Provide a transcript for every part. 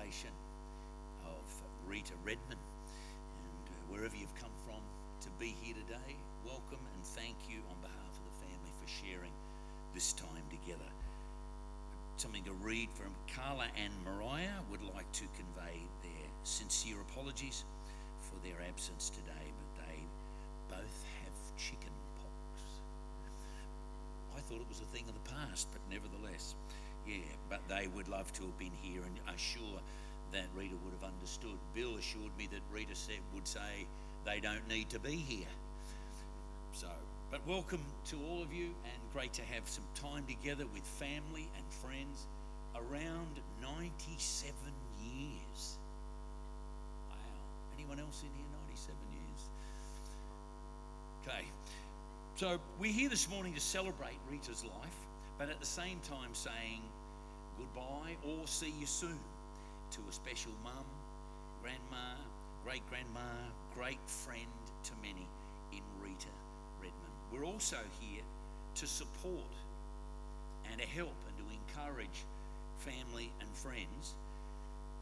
celebration of Rita, Redmond, and wherever you've come from to be here today, welcome and thank you on behalf of the family for sharing this time together. Something to read from Carla and Mariah would like to convey their sincere apologies for their absence today, but they both have chicken pox. I thought it was a thing of the past, but nevertheless, but they would love to have been here and are sure that Rita would have understood. Bill assured me that Rita would say they don't need to be here. But welcome to all of you, and great to have some time together with family and friends. Around 97 years. Wow. Anyone else in here 97 years? Okay. So we're here this morning to celebrate Rita's life, but at the same time saying goodbye or see you soon to a special mum, grandma, great-grandma, great friend to many in Rita, Redmond. We're also here to support and to help and to encourage family and friends.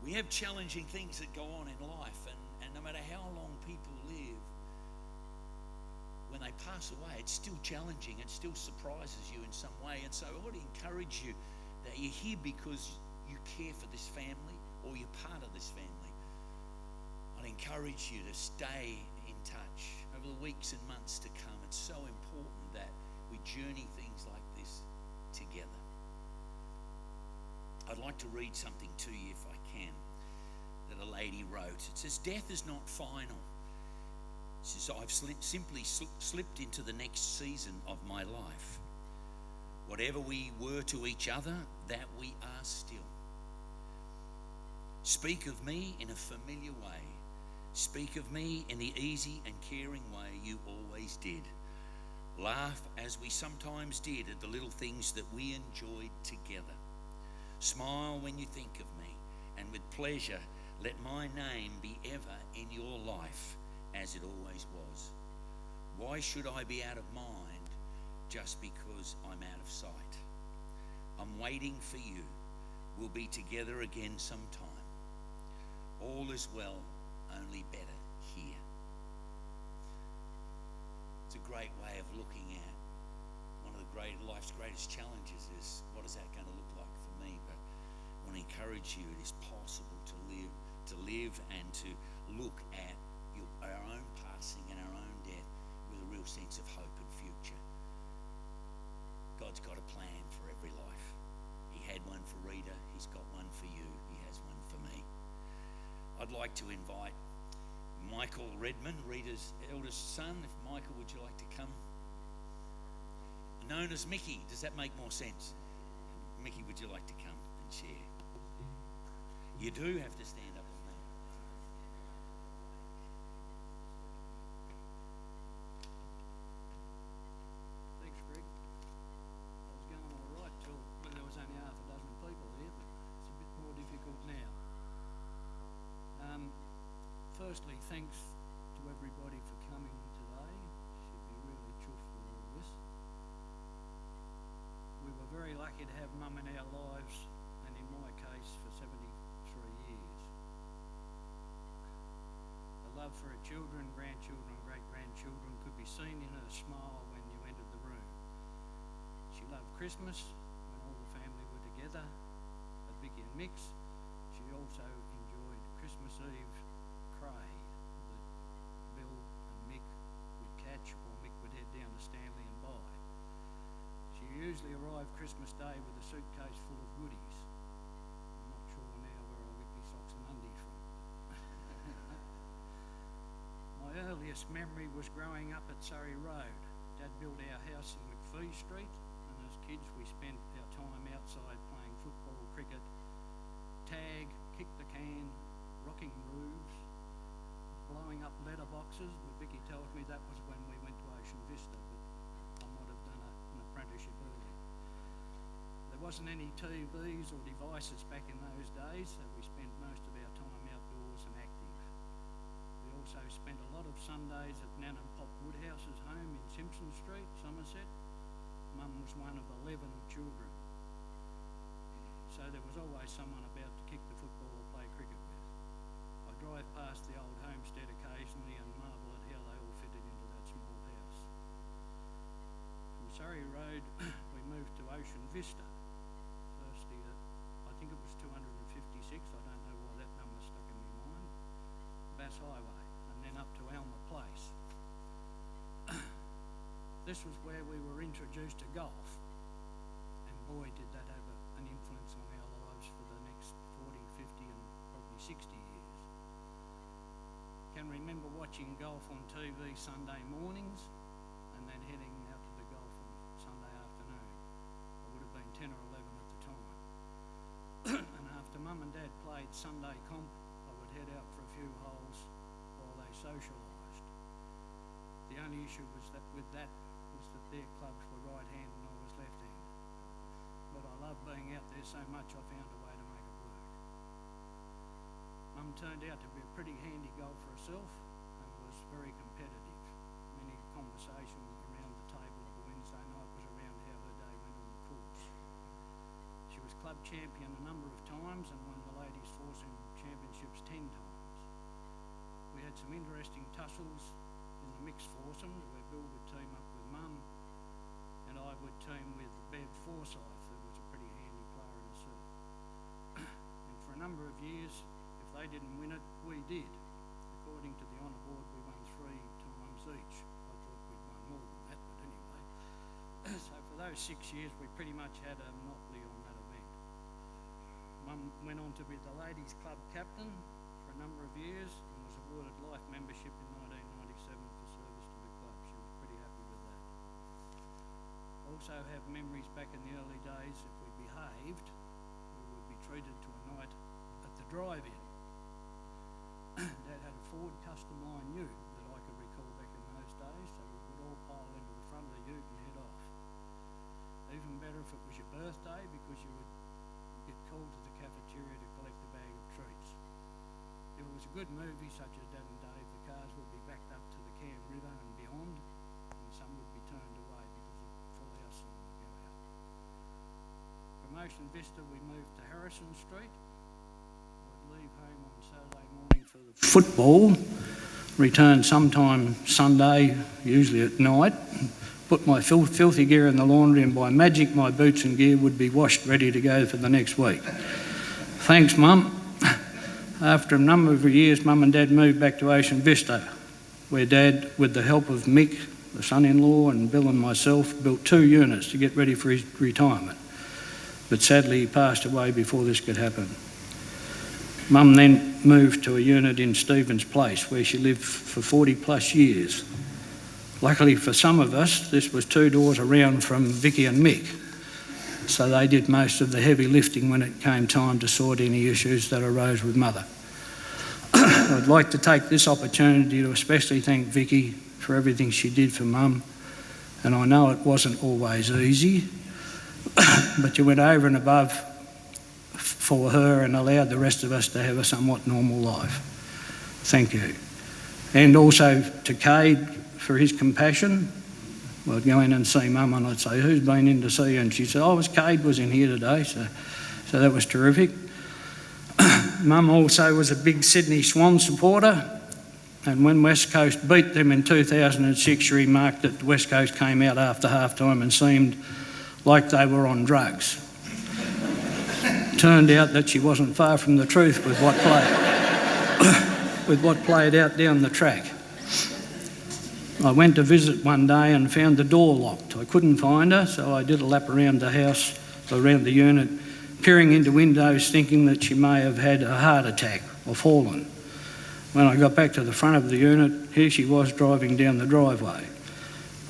We have challenging things that go on in life, and no matter how long people live, when they pass away, it's still challenging. It still surprises you in some way. And so I want to encourage you that you're here because you care for this family or you're part of this family. I'd encourage you to stay in touch over the weeks and months to come. It's so important that we journey things like this together. I'd like to read something to you, if I can, that a lady wrote. It says, "Death is not final. It says, I've simply slipped into the next season of my life. Whatever we were to each other, that we are still. Speak of me in a familiar way. Speak of me in the easy and caring way you always did. Laugh as we sometimes did at the little things that we enjoyed together. Smile when you think of me, and with pleasure let my name be ever in your life as it always was. Why should I be out of mind just because I'm out of sight? I'm waiting for you. We'll be together again sometime. All is well, only better here." It's a great way of looking at one of life's greatest challenges is, what is that going to look like for me? But I want to encourage you, it is possible to live and to look at our own passing and our own death with a real sense of hope and future. God's got a plan for every life. He had one for Rita. He's got one for you. He has one for me. I'd like to invite Michael Redmond, Rita's eldest son. If Michael, would you like to come? Known as Mickey. Does that make more sense? Mickey, would you like to come and share? You do have to stand up on that. Thanks, Greg. I was going all right till when there was only half a dozen people here, but it's a bit more difficult now. Firstly, thanks to everybody for coming today. Should be really chuffed with all this. We were very lucky to have Mum in our lives, and in my case for 73 years. The love for her children, grandchildren, great-grandchildren could be seen in her smile when you entered the room. She loved Christmas when all the family were together at Vicky and Mick's. She also enjoyed Christmas Eve cray that Bill and Mick would catch, or Mick would head down to Stanley and buy. She usually arrived Christmas Day with a suitcase full of goodies. I'm not sure now where I'll get my socks and undies from. My earliest memory was growing up at Surrey Road. Dad built our house in McPhee Street, and as kids we spent our time outside playing football, cricket, tag, kick the can, rocking roofs, blowing up letterboxes. But Vicky tells me that was when we went to Ocean Vista, but I might have done an apprenticeship early. There wasn't any TVs or devices back in those days, so we spent most of our time outdoors and active. We also spent a lot of Sundays at Nan and Pop Woodhouse's home in Simpson Street, Somerset. Mum was one of 11 children, so there was always someone about to kick the football or play cricket drive past the old homestead occasionally and marvel at how they all fitted into that small house. From Surrey Road, we moved to Ocean Vista. Firstly, I think it was 256, I don't know why that number stuck in my mind, Bass Highway, and then up to Alma Place. This was where we were introduced to golf, and boy did that have an influence on our lives for the next 40, 50 and probably 60 years. Can remember watching golf on TV Sunday mornings and then heading out to the golf on Sunday afternoon. I would have been 10 or 11 at the time. And after Mum and Dad played Sunday comp, I would head out for a few holes while they socialised. The only issue was that their clubs were right-handed and I was left-handed. But I loved being out there so much I found a way to make it work. Mum turned out to be a pretty handy golfer herself and was very competitive. Many conversations around the table of a Wednesday night was around how her day went on the course. She was club champion a number of times and won the ladies' foursome championships 10 times. We had some interesting tussles in the mixed foursomes where Bill would team up with Mum and I would team with Bev Forsyth, who was a pretty handy player herself. And for a number of years, if they didn't win it, we did. According to the honour board, we won 3 times each. I thought we'd won more than that, but anyway. So for those 6 years, we pretty much had a monopoly on that event. Mum went on to be the ladies' club captain for a number of years and was awarded life membership in 1997 for service to the club. She was pretty happy with that. Also have memories back in the early days, if we behaved, we would be treated to a night at the drive-in. Dad had a Ford Custom Line ute that I could recall back in those days, so we would all pile into the front of the ute and head off. Even better if it was your birthday, because you would get called to the cafeteria to collect a bag of treats. If it was a good movie, such as Dad and Dave, the cars would be backed up to the Cam River and beyond, and some would be turned away because of full house song would go out. From Ocean Vista, we moved to Harrison Street. I'd leave home on Saturday morning for the football, return sometime Sunday, usually at night, put my filthy gear in the laundry, and by magic my boots and gear would be washed ready to go for the next week. Thanks, Mum. After a number of years, Mum and Dad moved back to Ocean Vista, where Dad, with the help of Mick, the son-in-law, and Bill and myself, built 2 units to get ready for his retirement. But sadly, he passed away before this could happen. Mum then moved to a unit in Stephen's Place, where she lived for 40 plus years. Luckily for some of us, this was 2 doors around from Vicky and Mick, so they did most of the heavy lifting when it came time to sort any issues that arose with Mother. I'd like to take this opportunity to especially thank Vicky for everything she did for Mum, and I know it wasn't always easy, but you went over and above for her and allowed the rest of us to have a somewhat normal life. Thank you. And also to Cade for his compassion. I'd go in and see Mum and I'd say, who's been in to see you? And she'd say, Cade was in here today, so that was terrific. Mum also was a big Sydney Swan supporter, and when West Coast beat them in 2006, she remarked that West Coast came out after half-time and seemed like they were on drugs. Turned out that she wasn't far from the truth with what played out down the track. I went to visit one day and found the door locked. I couldn't find her, so I did a lap around the house, around the unit, peering into windows thinking that she may have had a heart attack or fallen. When I got back to the front of the unit, here she was driving down the driveway.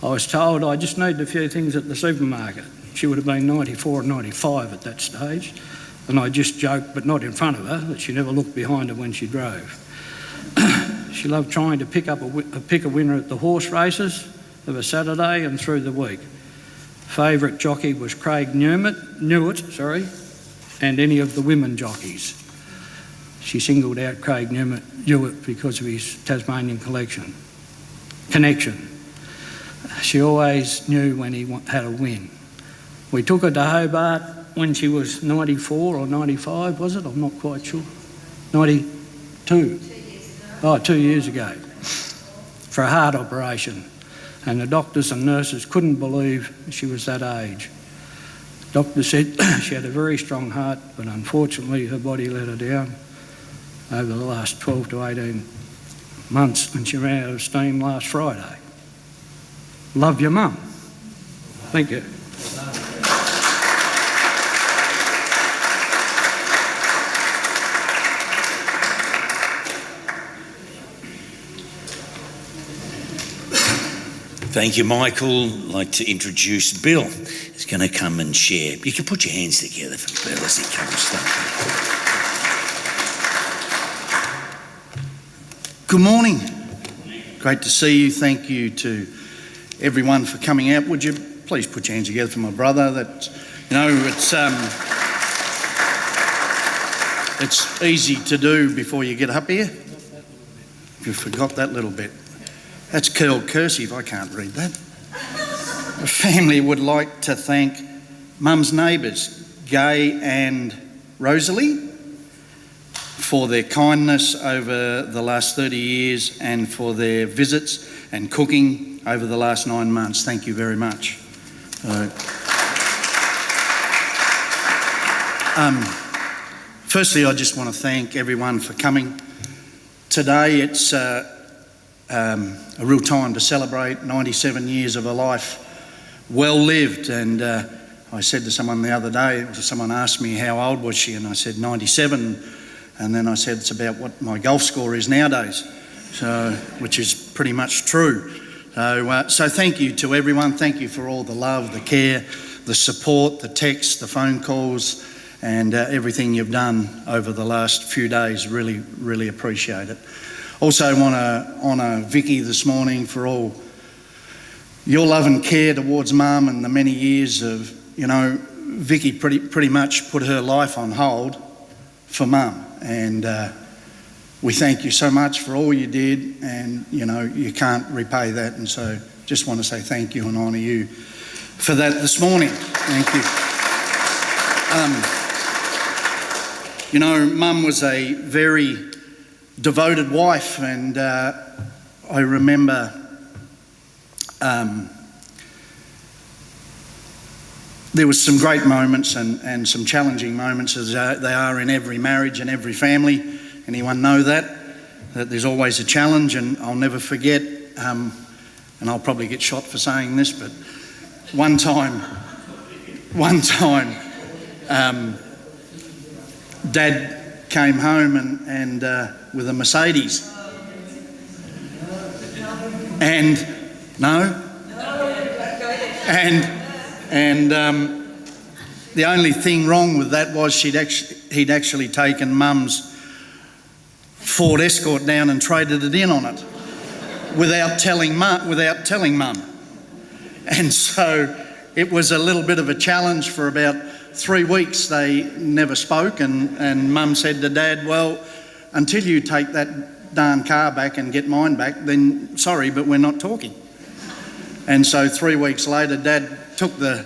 I was told I just needed a few things at the supermarket. She would have been 94 or 95 at that stage, and I just joked, but not in front of her, that she never looked behind her when she drove. She loved trying to pick a winner at the horse races of a Saturday and through the week. Favourite jockey was Craig Newitt, and any of the women jockeys. She singled out Craig Newitt because of his Tasmanian connection. She always knew when he had a win. We took her to Hobart when she was 94 or 95, was it? I'm not quite sure. 92. 2 years ago, for a heart operation. And the doctors and nurses couldn't believe she was that age. Doctors said she had a very strong heart, but unfortunately her body let her down over the last 12 to 18 months, and she ran out of steam last Friday. Love your mum. Thank you. Thank you, Michael. I'd like to introduce Bill. He's going to come and share. You can put your hands together for Bill as he comes. Good morning. Great to see you. Thank you to everyone for coming out. Would you please put your hands together for my brother? That, you know, it's easy to do before you get up here. You forgot that little bit. That's cursive, I can't read that. The family would like to thank Mum's neighbours, Gay and Rosalie, for their kindness over the last 30 years and for their visits and cooking over the last 9 months. Thank you very much. Firstly, I just want to thank everyone for coming. Today it's a real time to celebrate 97 years of a life well lived, and I said to someone the other day, someone asked me how old was she, and I said 97, and then I said it's about what my golf score is nowadays, so which is pretty much true. So thank you to everyone. Thank you for all the love, the care, the support, the texts, the phone calls, and everything you've done over the last few days. Really, really appreciate it. Also want to honour Vicky this morning for all your love and care towards Mum and the many years of, you know, Vicky pretty much put her life on hold for Mum, and we thank you so much for all you did, and, you know, you can't repay that, and so just want to say thank you and honour you for that this morning. Thank you. You know, Mum was a very devoted wife, and I remember there was some great moments and some challenging moments, as they are in every marriage and every family. Anyone know that there's always a challenge, and I'll never forget, and I'll probably get shot for saying this, but one time Dad came home and with a Mercedes, and the only thing wrong with that was he'd actually taken Mum's Ford Escort down and traded it in on it without telling Mum, and so it was a little bit of a challenge for about 3 weeks. They never spoke, and Mum said to Dad, well, until you take that darn car back and get mine back, then sorry, but we're not talking. And so 3 weeks later, Dad took the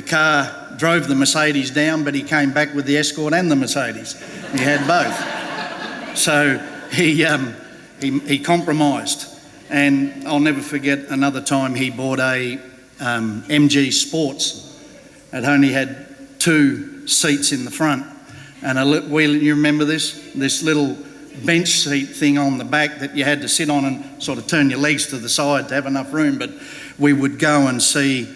car, drove the Mercedes down, but he came back with the Escort and the Mercedes. He had both. So he compromised. And I'll never forget another time he bought a MG Sports. It only had 2 seats in the front, and you remember this little bench seat thing on the back that you had to sit on and sort of turn your legs to the side to have enough room. But we would go and see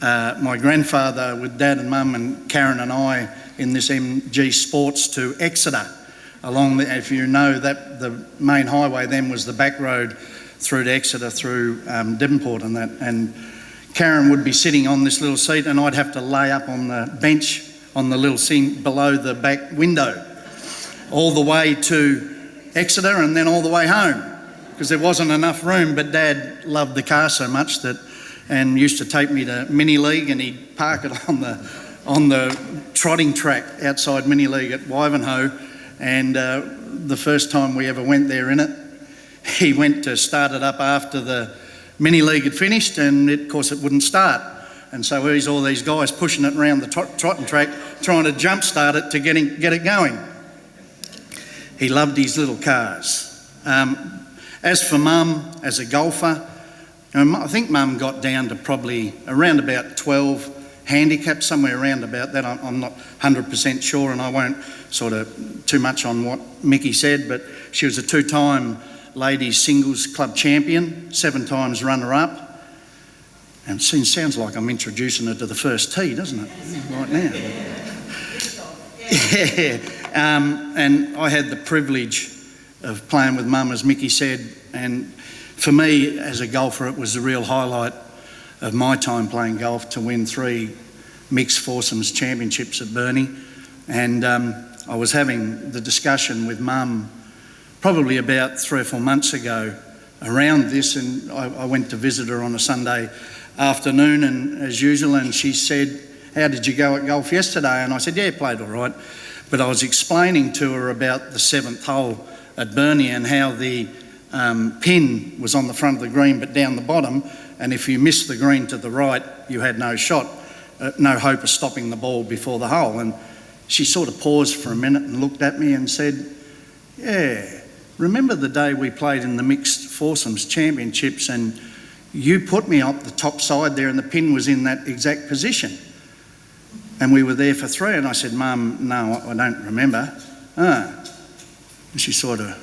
my grandfather with Dad and Mum and Karen and I in this MG Sports to Exeter, along the, if you know that the main highway then was the back road through to Exeter, through Devonport and that, and Karen would be sitting on this little seat, and I'd have to lay up on the bench on the little seat below the back window all the way to Exeter and then all the way home, because there wasn't enough room. But Dad loved the car so much that, and used to take me to Mini League, and he'd park it on the trotting track outside Mini League at Wivenhoe. And the first time we ever went there in it, he went to start it up after the Mini League had finished, and of course it wouldn't start. And so there's all these guys pushing it around the trotting track, trying to jump start it to get it going. He loved his little cars. As for Mum, as a golfer, I think Mum got down to probably around about 12 handicap, somewhere around about that. I'm not 100% sure, and I won't sort of too much on what Mickey said, but she was a 2-time ladies singles club champion, 7 times runner-up. And it sounds like I'm introducing her to the first tee, doesn't it? Right now. Yeah. And I had the privilege of playing with Mum, as Mickey said, and for me as a golfer it was a real highlight of my time playing golf to win 3 mixed foursomes championships at Burnie. And I was having the discussion with Mum probably about 3 or 4 months ago around this, and I went to visit her on a Sunday afternoon, and as usual, and she said, "How did you go at golf yesterday?" And I said, "Yeah, played all right." But I was explaining to her about the 7th hole at Burnie and how the pin was on the front of the green but down the bottom, and if you missed the green to the right you had no shot, no hope of stopping the ball before the hole. And she sort of paused for a minute and looked at me and said, "Yeah, remember the day we played in the mixed foursomes championships and you put me up the top side there and the pin was in that exact position and we were there for 3." And I said, "Mum, no, I don't remember." And she sort of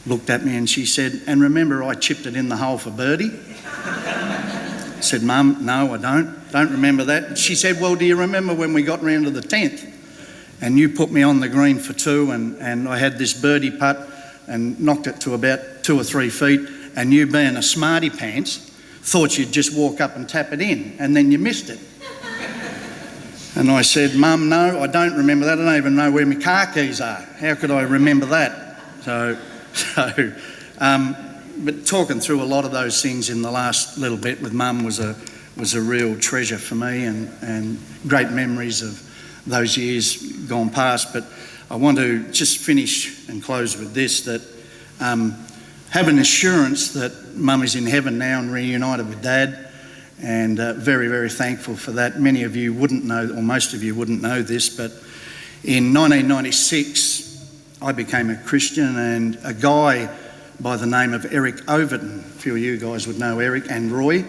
looked at me and she said, "And remember I chipped it in the hole for birdie?" I said, "Mum, no, I don't remember that." She said, "Well, do you remember when we got round to the 10th and you put me on the green for 2 and I had this birdie putt and knocked it to about 2 or 3 feet, and you, being a smarty pants, thought you'd just walk up and tap it in and then you missed it?" And I said, "Mum, no, I don't remember that. I don't even know where my car keys are. How could I remember that?" But talking through a lot of those things in the last little bit with Mum was a real treasure for me, and great memories of those years gone past. But I want to just finish and close with this, that have an assurance that Mum is in heaven now and reunited with Dad, and very, very thankful for that. Many of you wouldn't know, or most of you wouldn't know this, but in 1996 I became a Christian, and a guy by the name of Eric Overton, a few of you guys would know Eric and Roy,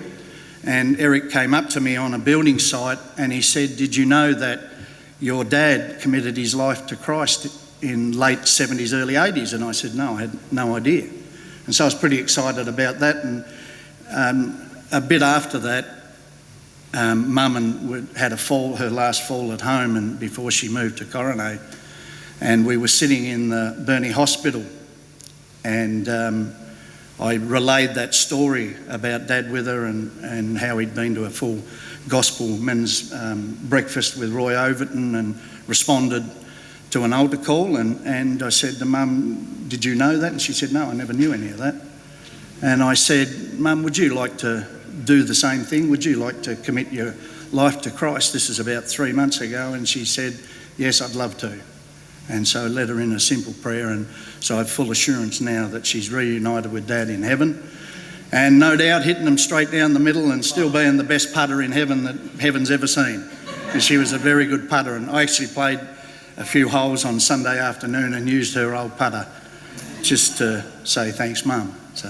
and Eric came up to me on a building site and he said, "Did you know that your dad committed his life to Christ in late 70s, early 80s? And I said, "No, I had no idea." And so I was pretty excited about that. And a bit after that, Mum had a fall, her last fall at home, and before she moved to Coronado, and we were sitting in the Burnie Hospital, and I relayed that story about Dad with her, and how he'd been to a full gospel men's breakfast with Roy Overton and responded to an altar call, and I said to Mum, "Did you know that?" And she said, "No, I never knew any of that." And I said, "Mum, would you like to do the same thing? Would you like to commit your life to Christ?" This is about 3 months ago, and she said, "Yes, I'd love to." And so I led her in a simple prayer, and so I have full assurance now that she's reunited with Dad in heaven, and no doubt hitting them straight down the middle and still being the best putter in heaven that heaven's ever seen, because she was a very good putter. And I actually played a few holes on Sunday afternoon and used her old putter just to say thanks, Mum. So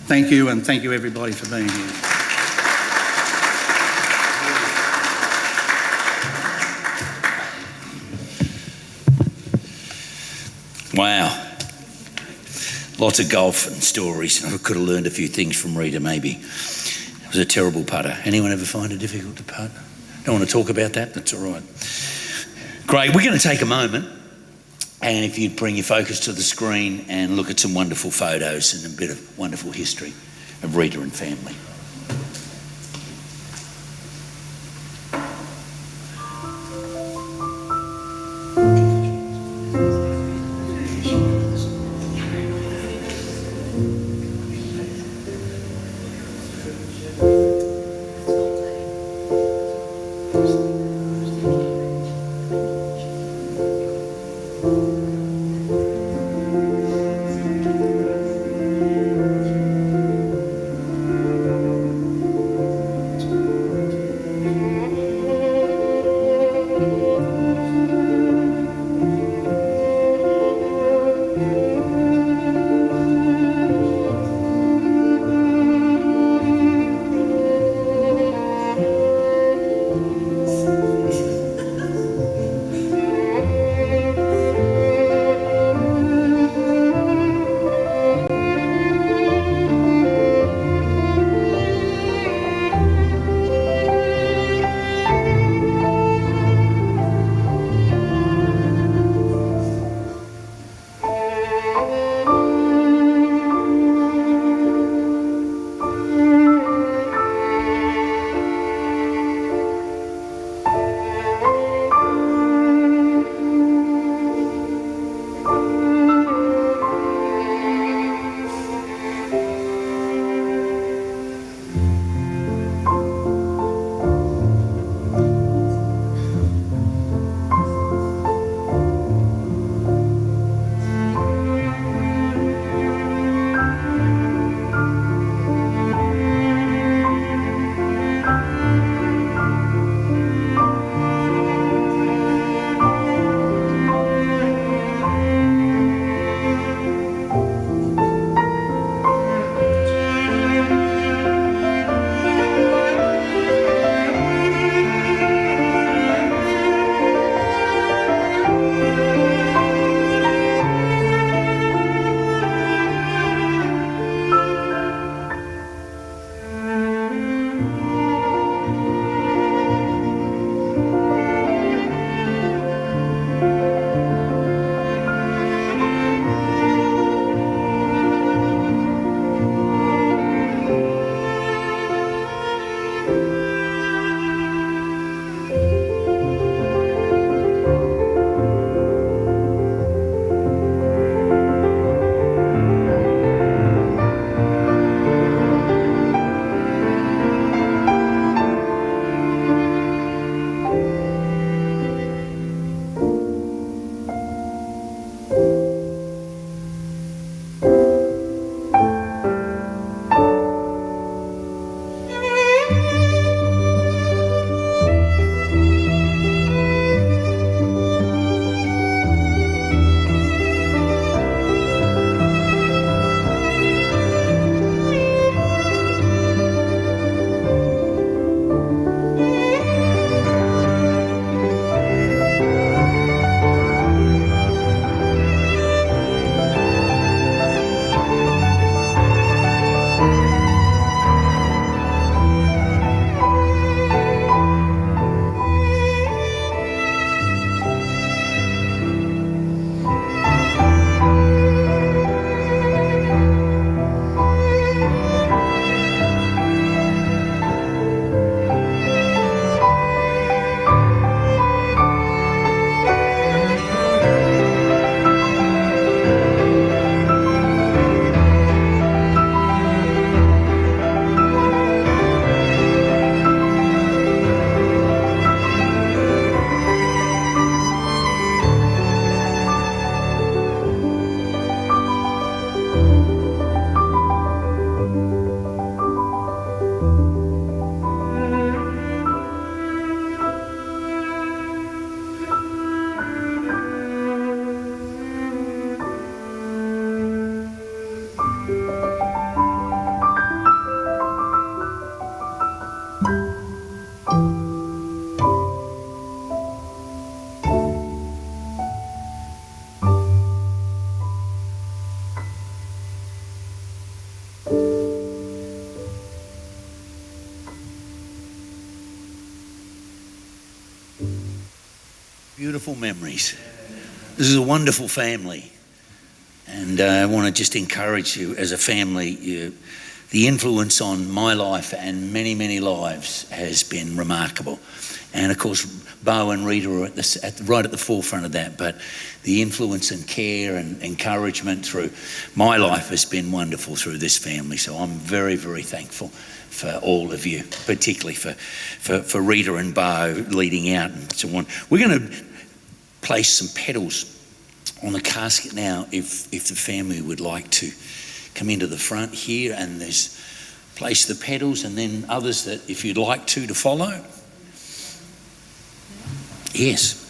thank you, and thank you everybody for being here. Wow. Lots of golf and stories. I could have learned a few things from Rita, maybe. It was a terrible putter. Anyone ever find it difficult to putt? Don't want to talk about that? That's all right. Great. We're going to take a moment, and if you'd bring your focus to the screen and look at some wonderful photos and a bit of wonderful history of Rita and family. Beautiful memories. This is a wonderful family. And I want to just encourage you as a family, the influence on my life and many, many lives has been remarkable. And of course, Bo and Rita are right at the forefront of that, but the influence and care and encouragement through my life has been wonderful through this family. So I'm very, very thankful for all of you, particularly for Rita and Bo leading out and so on. We're going to place some petals on the casket now if the family would like to come into the front here, and there's place the petals, and then others that if you'd like to follow. Yes.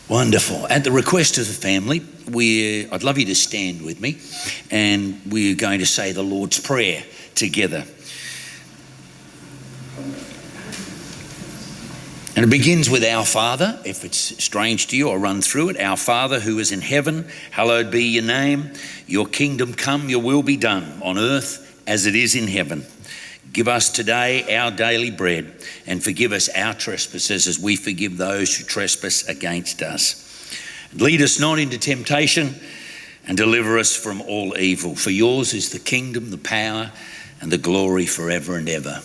Wonderful. At the request of the family, I'd love you to stand with me, and we're going to say the Lord's Prayer together. And it begins with Our Father. If it's strange to you, I'll run through it. Our Father who is in heaven, hallowed be your name. Your kingdom come, your will be done on earth as it is in heaven. Give us today our daily bread, and forgive us our trespasses as we forgive those who trespass against us. Lead us not into temptation, and deliver us from all evil. For yours is the kingdom, the power, and the glory forever and ever.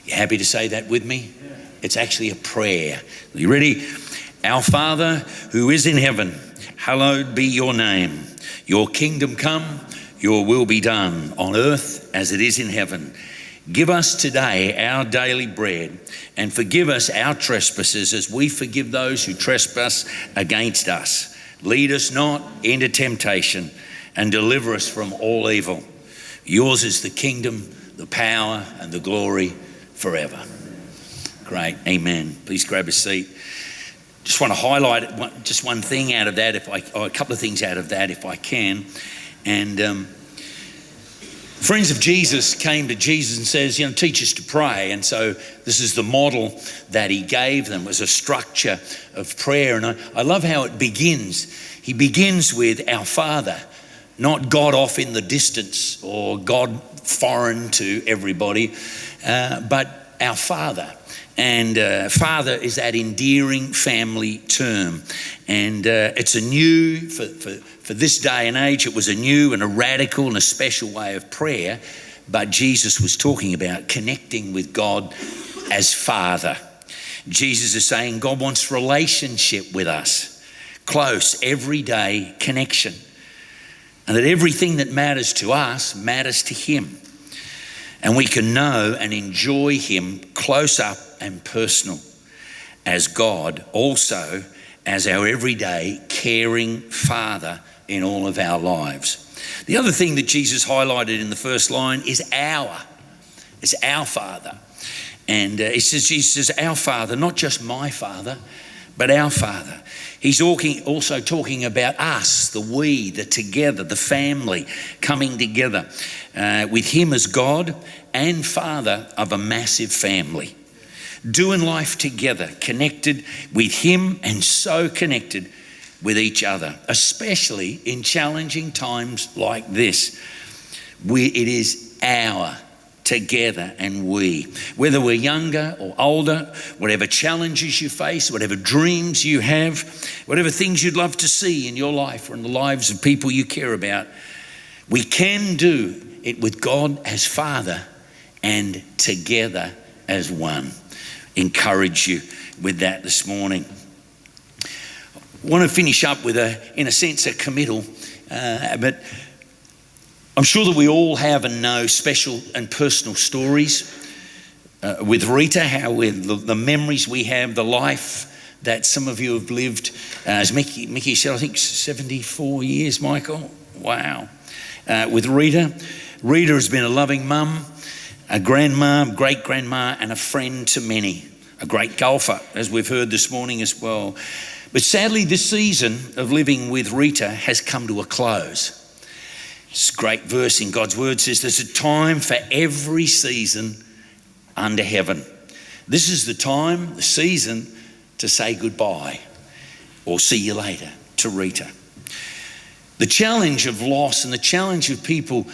You happy to say that with me? Yeah. It's actually a prayer. Are you ready? Our Father who is in heaven, hallowed be your name. Your kingdom come, your will be done on earth as it is in heaven. Give us today our daily bread, and forgive us our trespasses as we forgive those who trespass against us. Lead us not into temptation, and deliver us from all evil. Yours is the kingdom, the power and the glory forever. Great, amen. Please grab a seat. Just want to highlight just one thing out of that, or a couple of things out of that if I can. And friends of Jesus came to Jesus and says, teach us to pray. And so this is the model that he gave them, was a structure of prayer. And I love how it begins. He begins with our Father, not God off in the distance or God foreign to everybody, but our Father. And Father is that endearing family term. And it's a new, for this day and age, it was a new and a radical and a special way of prayer. But Jesus was talking about connecting with God as Father. Jesus is saying God wants relationship with us, close, everyday connection. And that everything that matters to us matters to him. And we can know and enjoy him close up and personal as God, also as our everyday caring Father in all of our lives. The other thing that Jesus highlighted in the first line is it's our Father. And Jesus says, our Father, not just my Father, but our Father. He's also talking about us, the we, the together, the family coming together with him as God and Father of a massive family. Doing life together, connected with him and so connected with each other, especially in challenging times like this. It is our together and we. Whether we're younger or older, whatever challenges you face, whatever dreams you have, whatever things you'd love to see in your life or in the lives of people you care about, we can do it with God as Father and together as one. Encourage you with that this morning. I want to finish up with in a sense, a committal, but I'm sure that we all have and know special and personal stories with Rita, how the memories we have, the life that some of you have lived. As Mickey said, I think 74 years, Michael. Wow. With Rita. Rita has been a loving mum, a grandma, great-grandma, and a friend to many. A great golfer, as we've heard this morning as well. But sadly, this season of living with Rita has come to a close. This great verse in God's word says there's a time for every season under heaven. This is the time, the season, to say goodbye or see you later to Rita. The challenge of loss and the challenge of people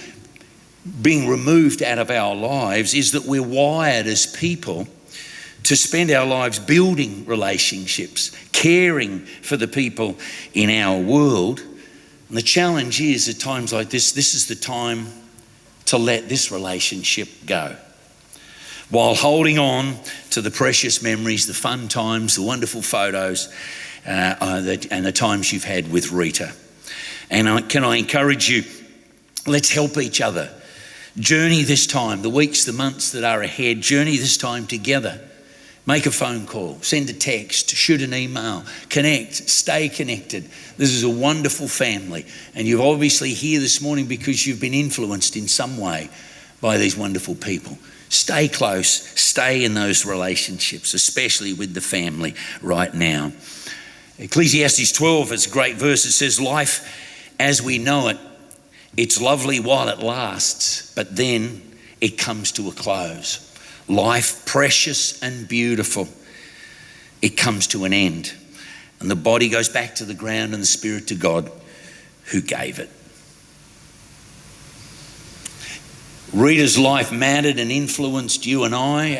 being removed out of our lives is that we're wired as people to spend our lives building relationships, caring for the people in our world. And the challenge is at times like this is the time to let this relationship go, while holding on to the precious memories, the fun times, the wonderful photos, and the times you've had with Rita. And can I encourage you, let's help each other. Journey this time, the weeks, the months that are ahead, journey this time together. Make a phone call, send a text, shoot an email, connect, stay connected. This is a wonderful family. And you're obviously here this morning because you've been influenced in some way by these wonderful people. Stay close, stay in those relationships, especially with the family right now. Ecclesiastes 12 is a great verse. It says, life as we know it, it's lovely while it lasts, but then it comes to a close. Life, precious and beautiful, it comes to an end. And the body goes back to the ground and the spirit to God who gave it. Rita's life mattered and influenced you and I.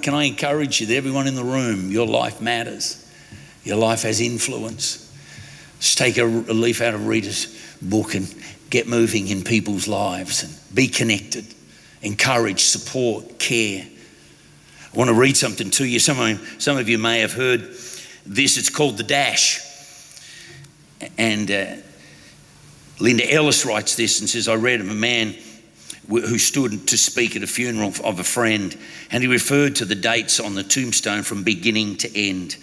Can I encourage you, that everyone in the room, your life matters. Your life has influence. Just take a leaf out of Rita's book and get moving in people's lives and be connected, encourage, support, care. I want to read something to you. Some of you may have heard this. It's called The Dash. And Linda Ellis writes this and says, I read of a man who stood to speak at a funeral of a friend, and he referred to the dates on the tombstone from beginning to end.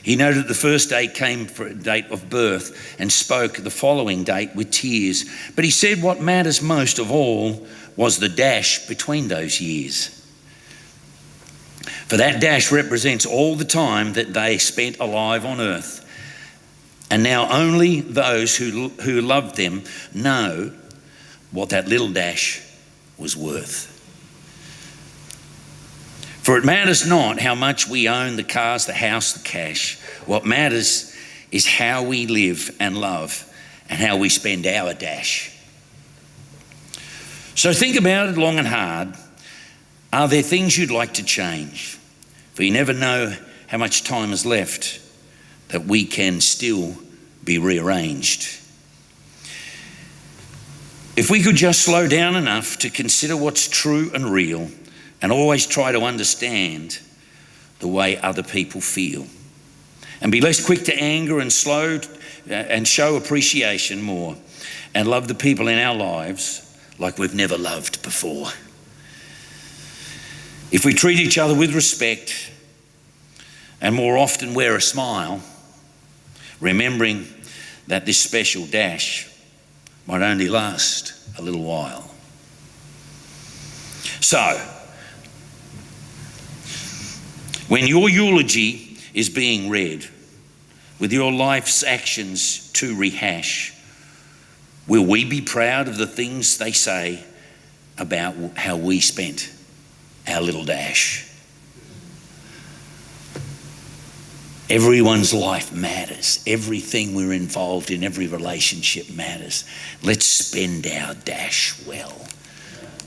He noted the first date came for a date of birth and spoke the following date with tears. But he said what matters most of all was the dash between those years. For that dash represents all the time that they spent alive on earth. And now only those who loved them know what that little dash was worth. For it matters not how much we own, the cars, the house, the cash. What matters is how we live and love and how we spend our dash. So think about it long and hard. Are there things you'd like to change? For you never know how much time is left that we can still be rearranged. If we could just slow down enough to consider what's true and real and always try to understand the way other people feel and be less quick to anger and slow and show appreciation more and love the people in our lives like we've never loved before. If we treat each other with respect and more often wear a smile, remembering that this special dash might only last a little while. So, when your eulogy is being read, with your life's actions to rehash, will we be proud of the things they say about how we spent our little dash? Everyone's life matters. Everything we're involved in, every relationship matters. Let's spend our dash well.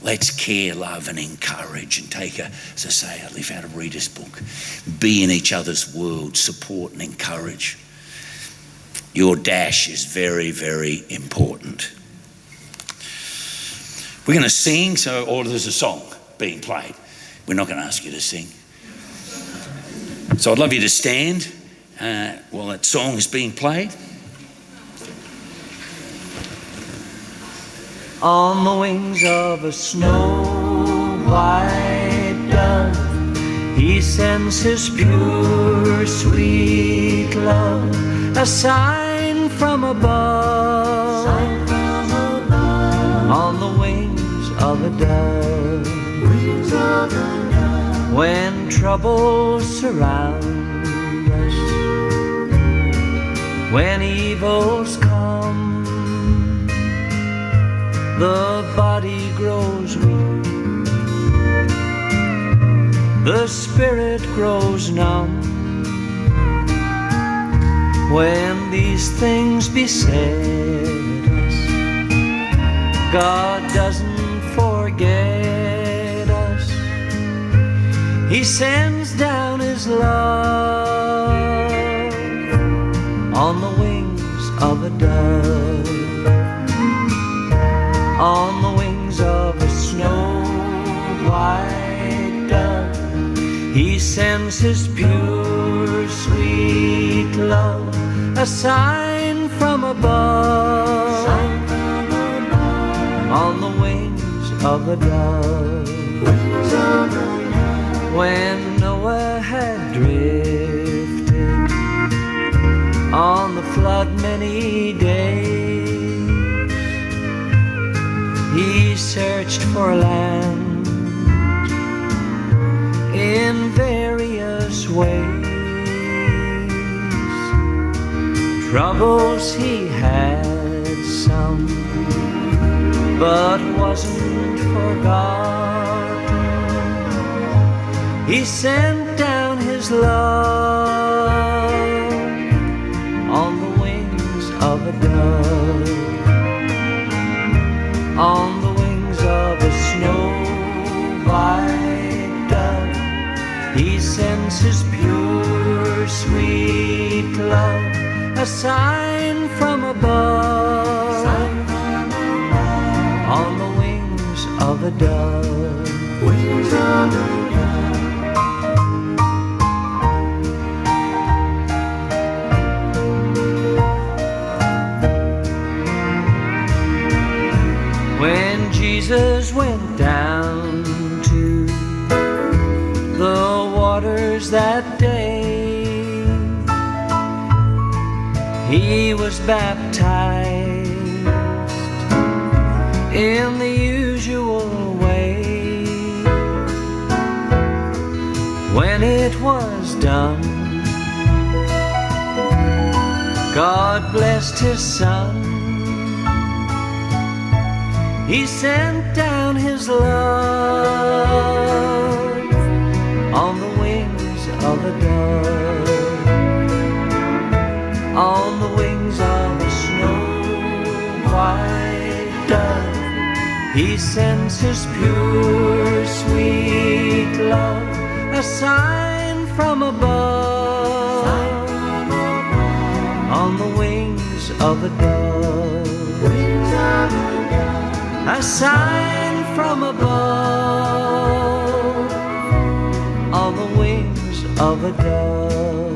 Let's care, love and encourage and take as I say, I live out of Rita's book, be in each other's world, support and encourage. Your dash is very, very important. We're going to sing, or there's a song being played. We're not going to ask you to sing. So I'd love you to stand while that song is being played. On the wings of a snow-white dove, he sends his pure, sweet love, a sign from above. On the wings of a dove, when troubles surround us, when evils come, the body grows weak, the spirit grows numb. When these things beset us, God doesn't forget us. He sends down his love on the wings of a dove, on the wings of a snow-white dove. He sends his pure, sweet love, a sign from above, on the wings of a dove. When Noah had drifted on the flood many days, he searched for land in various ways. Troubles he had some, but wasn't forgotten. He sent down his love on the wings of a dove, on the wings of a snow-white dove. He sends his pure, sweet love, a sign from above, on the wings of a dove. Wings of a dove. When Jesus went down to the waters that day, he was baptized in the usual blessed his son. He sent down his love on the wings of a dove, on the wings of a snow-white dove. He sends his pure, sweet love, a sign from above, on the wings of a dove, a sign from above, on the wings of a dove.